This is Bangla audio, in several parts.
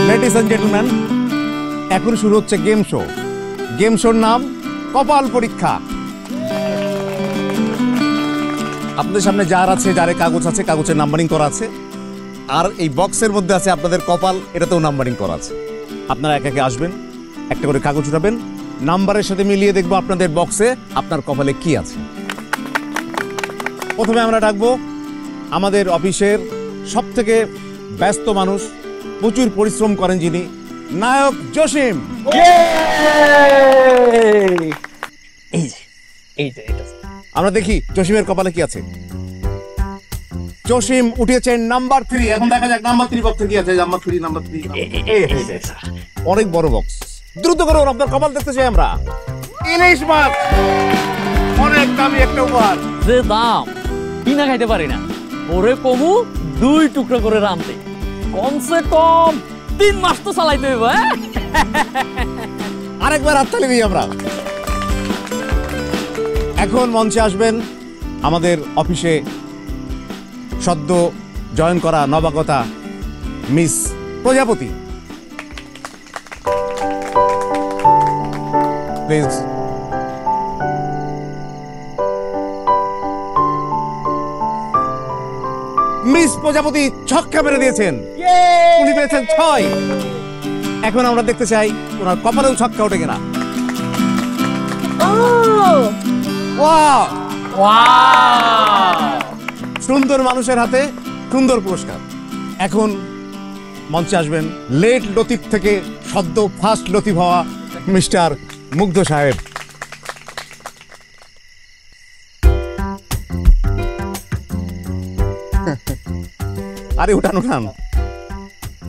লেডিস এন্ড জেন্টলম্যান, এখন শুরু হচ্ছে গেম শো। গেম শোর নাম কপাল পরীক্ষা। আপনাদের সামনে যার আছে, যারে কাগজ আছে, কাগজের নাম্বারিং করা আছে, আর এই বক্সের মধ্যে আছে আপনাদের কপাল, এটাতেও নাম্বারিং করা আছে। আপনারা একে একে আসবেন, একটা করে কাগজ উঠাবেন, নাম্বারের সাথে মিলিয়ে দেখবো আপনাদের বক্সে আপনার কপালে কি আছে। প্রথমে আমরা ডাকবো আমাদের অফিসের সব থেকে ব্যস্ত মানুষ, প্রচুর পরিশ্রম করেন যিনি, নায়ক জসিম। আমরা দেখি জসিমের কপালে কি আছে। জসিম উঠেছেন নাম্বার 3। এখন দেখা যাক নাম্বার 3 বক্সে কি আছে। নাম্বার 3 অনেক বড় বক্স, দ্রুত করে আপনার কপাল দেখতে চাই আমরা। ইলিশ মাছ, অনেক দামি একটা উপহার। যে দাম কিনা খাইতে পারি না, ওরে কমু 2 টুকরো করে রাঁধতে কমসে কম 3 মাস তো চালাইতে হইব। আরেকবার হাততালি দিই আমরা। এখন মঞ্চে আসবেন আমাদের অফিসে সদ্য জয়েন করা নবাগতা মিস প্রজাপতি। প্লিজ। মিস প্রজাপতি ছক্কা মেরে দিয়েছেন, উনি পেয়েছেন 6। এখন আমরা দেখতে চাই ওনার কপালেও ছক্কা ওঠে কিনা। সুন্দর মানুষের হাতে সুন্দর পুরস্কার। এখন মঞ্চে আসবেন লেট লতিফ থেকে সদ্য ফার্স্ট লতিফ হওয়া মিস্টার মুগ্ধ সাহেব। আরে উঠান উঠান,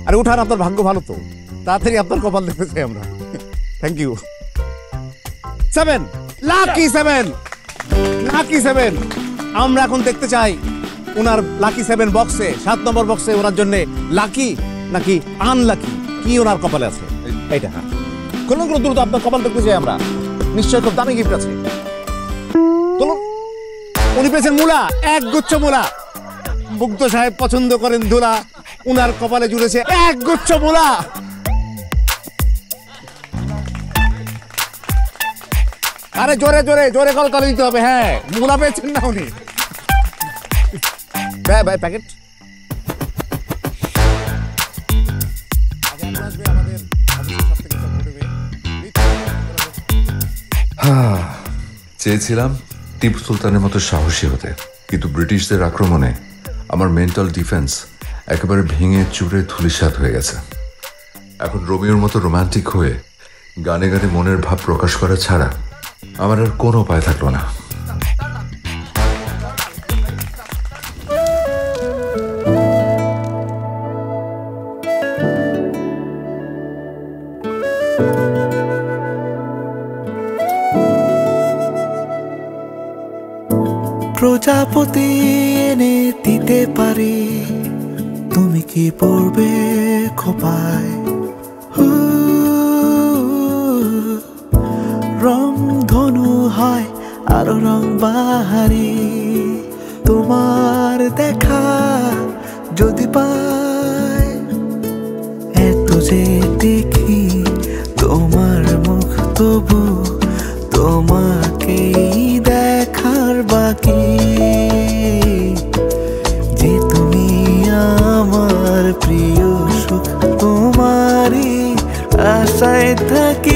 আরে উঠান, আপনার ভাগ্য ভালো তো, তাড়াতাড়ি আপনার কপাল দেখতে চাই আমরা। Thank you. 7, lucky 7, lucky 7। আমরা এখন দেখতে চাই ওনার লাকি 7 বক্সে, 7 নম্বর বক্সে ওনার জন্য লাকি নাকি আনলাকি কি ওনার কপালে আছে। এইটা হ্যাঁ, কোনো দ্রুত আপনার কপাল দেখতে চাই আমরা। নিশ্চয় খুব দামি গিফট আছে। চলুন। উনি পেয়েছেন মূলা, 1 গুচ্ছ মূলা। মুগ্ধ সাহেব পছন্দ করেন ধুলা, উনার কপালে জুড়েছে 1 গুচ্ছ মূলা। আরে জোরে জোরে জোরে কলকাতা দিতে হবে। হ্যাঁ, মূলা পেয়েছেন না উনি। ভাই প্যাকেট। চেয়েছিলাম টিপু সুলতানের মতো সাহসী হতে, কিন্তু ব্রিটিশদের আক্রমণে আমার মেন্টাল ডিফেন্স একেবারে ভেঙে চুরে ধূলিসাৎ হয়ে গেছে। এখন রোমিওর মতো রোমান্টিক হয়ে গানে গানে মনের ভাব প্রকাশ করা ছাড়া আমার আর কোনো উপায় থাকলো না। প্রজাপতি এনে দিতে পারি, তুমি কি পড়বে খোপায়? রং ধনু হয় আরো রং বাহারি, তোমার দেখা যদি পাই। এত যে দেখি তোমার মুখ, তবু তোমাকেই দেখার বাকি। যে তুমি আমার প্রিয় সুখ, তোমারই আশায় থাকি।